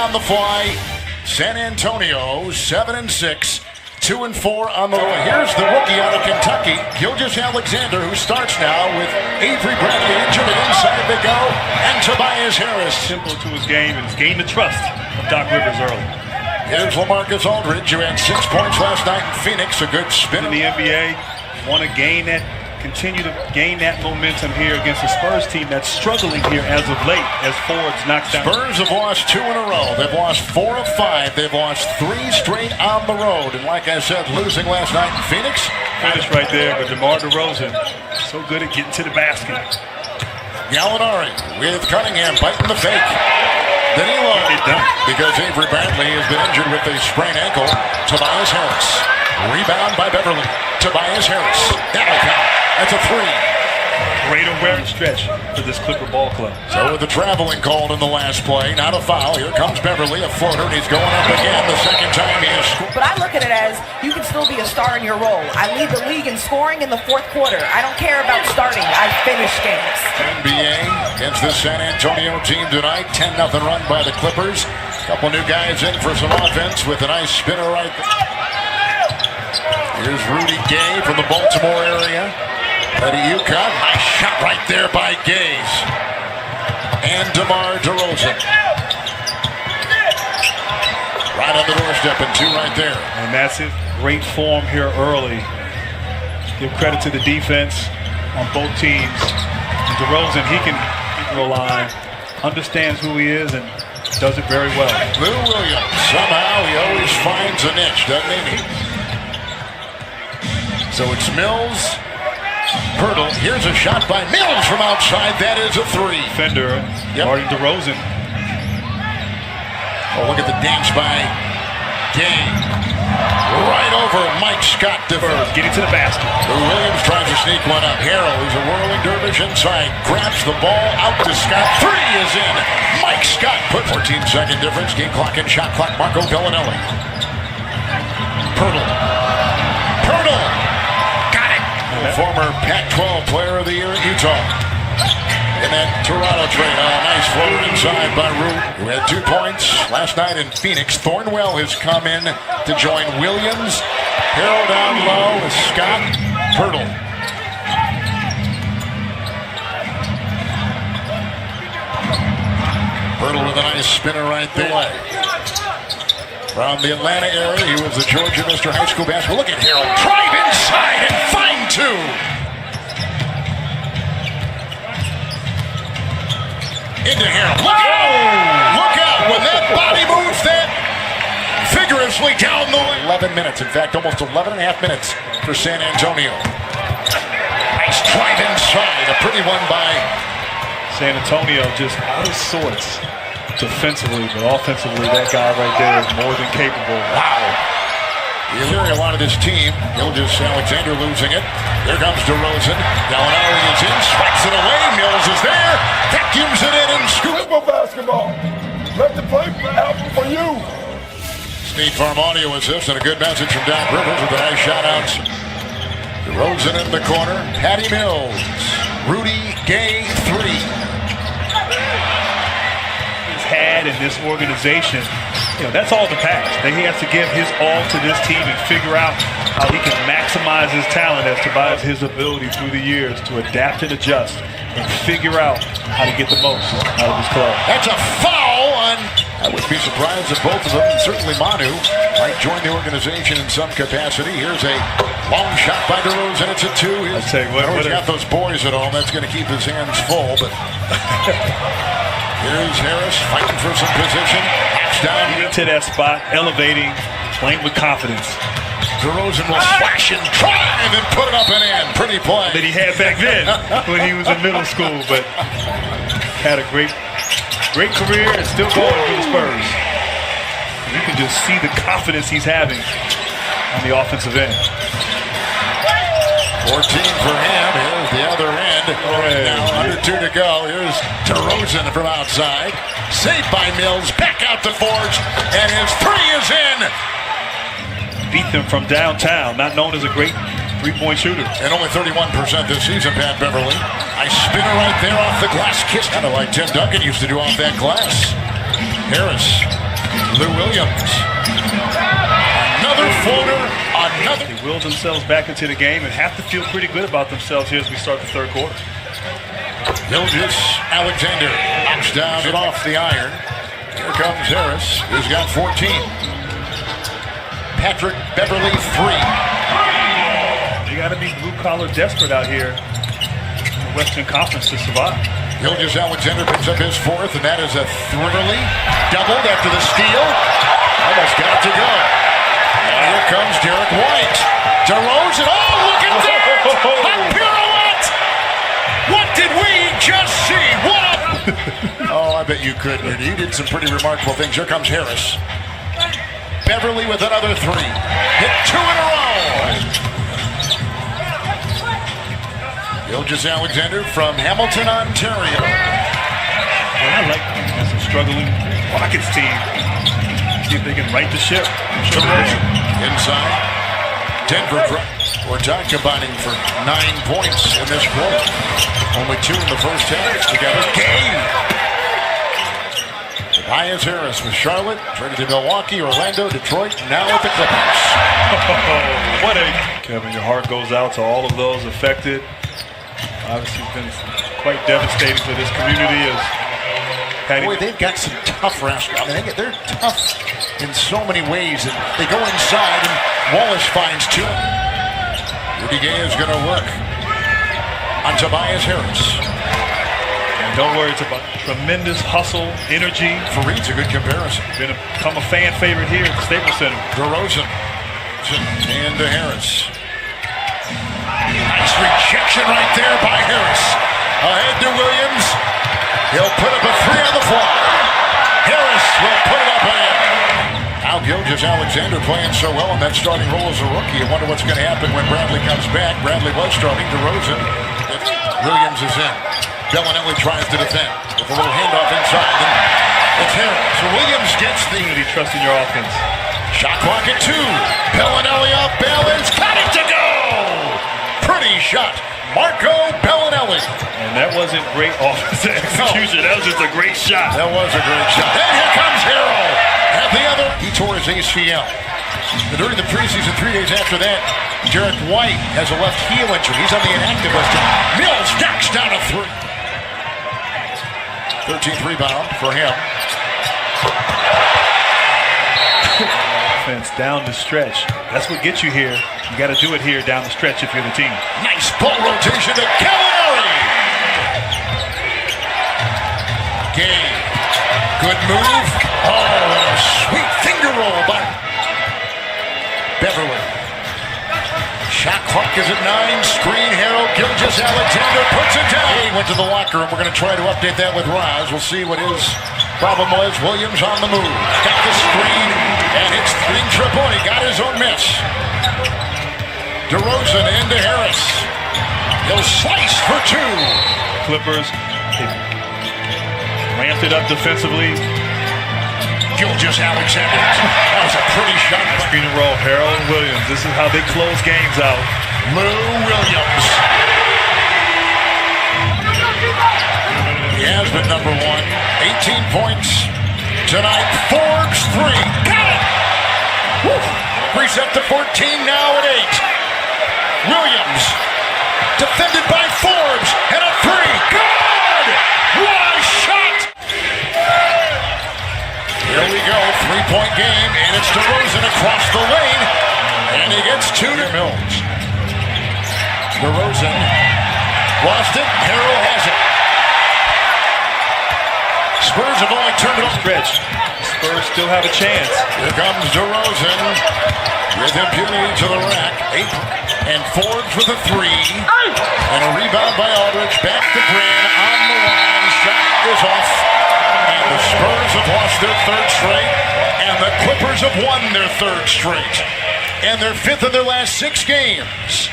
on the fly. San Antonio 7-6. 2-4 on the way. Here's the rookie out of Kentucky, Gilgeous-Alexander, who starts now with Avery Bradley injured, and inside they go, and Tobias Harris. Simple to his game, and he's gained the trust of Doc Rivers early. Here's LaMarcus Aldridge, who had 6 points last night in Phoenix. A good spin in the NBA. Want to gain that, continue to gain that momentum here against a Spurs team that's struggling here as of late as Ford's knocked down. Spurs have lost 2 in a row. They've lost 4 of 5. They've lost 3 straight on the road. And like I said, losing last night in Phoenix. Finish right there, but DeMar DeRozan so good at getting to the basket. Gallinari with Cunningham biting the fake. Danilo, because Avery Bradley has been injured with a sprained ankle. Tobias Harris. Rebound by Beverly. Tobias Harris. That'll count. That's a 3. Great awareness stretch for this Clipper ball club. So with the traveling called in the last play, not a foul. Here comes Beverly, a floater, and he's going up again the second time he has scored. But I look at it as you can still be a star in your role. I lead the league in scoring in the 4th quarter. I don't care about starting. I finish games. NBA against this San Antonio team tonight. 10-0 run by the Clippers. Couple new guys in for some offense with a nice spinner right there. Here's Rudy Gay from the Baltimore area. Eddie Ucon, nice shot right there by Gaze. And DeMar DeRozan. Right on the doorstep, and 2 right there. And that's it. Great form here early. Give credit to the defense on both teams. And DeRozan, he can keep the line, understands who he is, and does it very well. Lou Williams, somehow he always finds a niche, doesn't he? So it's Mills. Pirtle, here's a shot by Mills from outside. That is a 3. Fender, guarding DeRozan. Oh, look at the dance by Gay. Right over Mike Scott. Getting to the basket. Williams tries to sneak one up. Harrell, who's a whirling dervish inside, grabs the ball out to Scott. 3 is in. Mike Scott put 14-second difference. Game clock and shot clock. Marco Bellinelli. Pirtle. Former Pac-12 Player of the Year at Utah. In that Toronto trade, nice floater inside by Root, who had 2 points last night in Phoenix. Thornwell has come in to join Williams. Harrell down low with Scott. Pirtle. Pirtle with a nice spinner right there. From the Atlanta area, he was the Georgia Mr. High School basketball. Look at Harrell drive inside and find 2. Into Harrell. Look out when that body moves that vigorously down the lane. 11 minutes, in fact, almost 11 and a half minutes for San Antonio. Nice drive inside, a pretty one by San Antonio, just out of sorts. Defensively, but offensively, that guy right there is more than capable. Wow. You hear a lot of this team. Gilgeous-Alexander losing it. Here comes DeRozan. Gallinari is in, swats it away. Mills is there. Vacuums it in and scoops. Basketball. Let the play happen for you. State Farm audio assist and a good message from Doc Rivers with a nice shout out. DeRozan in the corner. Patty Mills. Rudy Gay 3. Had in this organization, that's all the past. That he has to give his all to this team and figure out how he can maximize his talent as Tobias his ability through the years to adapt and adjust and figure out how to get the most out of his club. That's a foul on. I wouldn't be surprised if both of them, and certainly Manu, might join the organization in some capacity. Here's a long shot by DeRozan. It's a 2. I'll tell you what, he's got those boys at home. That's going to keep his hands full, but. Here's Harris fighting for some position. Hatch down to that spot, elevating, playing with confidence. DeRozan will flash and drive and put it up and in. Pretty play. That he had back then when he was in middle school, but had a great career and still going for the Spurs. You can just see the confidence he's having on the offensive end. 14 for him. Here's the other end. Now under 2 to go. Here's DeRozan from outside. Saved by Mills. Back out to Forge. And his 3 is in. Beat them from downtown. Not known as a great three-point shooter. And only 31% this season, Pat Beverly. Nice spinner right there off the glass. Kiss kind of like Tim Duncan used to do off that glass. Harris Lou Williams. Another floater. Another. They will themselves back into the game and have to feel pretty good about themselves here as we start the third quarter. Gilgeous Alexander knocks down and off the iron. Here comes Harris, who's got 14. Patrick Beverly, 3. You got to be blue-collar desperate out here in the Western Conference to survive. Gilgeous Alexander picks up his 4th, and that is a Beverly doubled after the steal. Almost got it to go. And here comes Derek White. DeRozan, oh, look at that! A pirouette! What did we just see? What a... Oh, I bet you could, Rudy. You did some pretty remarkable things. Here comes Harris. Beverly with another 3. Hit 2 in a row. Gilgeous Alexander from Hamilton, Ontario. Well, I like that's a struggling Rockets team. See if they can right the ship. Inside. Denver, Orton combining for 9 points in this quarter. Only 2 in the first half together. Game. Tobias Harris with Charlotte, traded to Milwaukee, Orlando, Detroit, now with the Clippers. What a... Kevin, your heart goes out to all of those affected. Obviously, it's been quite devastating for this community. Boy, they've got some tough wrestlers. I mean, they're tough in so many ways. And they go inside, and Wallace finds 2. Rudy Gay is going to work on Tobias Harris. And don't worry, it's about tremendous hustle, energy. Fareed's a good comparison. Become a fan favorite here at the Staples Center. DeRozan and to Harris. Nice rejection right there by Harris. Ahead to Williams. He'll put up a 3 on the fly. Harris will put it up and in. Now Gilgeous Alexander playing so well in that starting role as a rookie. You wonder what's going to happen when Bradley comes back. Bradley was starting. DeRozan. Williams is in. Bellinelli tries to defend with a little handoff inside. And it's Harris. So Williams gets the... You trust in your offense. Shot clock at 2. Bellinelli off balance. Got it to go! Pretty shot. Marco Bellinelli. And that wasn't great offensive execution. That was just a great shot. That was a great shot. And here comes Harrell. At the other, he tore his ACL. And during the preseason, 3 days after that, Derek White has a left heel injury. He's on the inactive list. Mills knocks down a 3. 13th rebound for him. Offense down the stretch. That's what gets you here. You got to do it here down the stretch if you're the team. Nice ball rotation to Gallinari. Gay. Good move. Oh, a sweet finger roll by Beverly. Shot clock is at 9. Screen, Harold Gilgeous Alexander puts it down. He went to the locker room. We're going to try to update that with Roz. We'll see what his problem was. Williams on the move. Got the screen, and it's 3 triple. He got his own miss. DeRozan into Harris. He'll slice for 2. Clippers ramped it up defensively. Gilgeous Alexander. That was a pretty shot. Screen and roll, Harold and Williams. This is how they close games out. Lou Williams. He has been number 1. 18 points tonight. Forbes 3. Got it! Woo. Reset to 14, now at 8. Williams. Defended by Forbes. And a 3. Good! What a shot! Here we go. 3-point game. And it's DeRozan across the lane. And he gets 2 to Mills. DeRozan lost it. Harrell has it. Spurs have only turned it off. Stretch. Spurs still have a chance. Here comes DeRozan with impunity to the rack. 8 and Forbes with a 3. And a rebound by Aldridge. Back to Green on the line. Shot is off. And the Spurs have lost their 3rd straight. And the Clippers have won their 3rd straight. And their 5th of their last 6 games.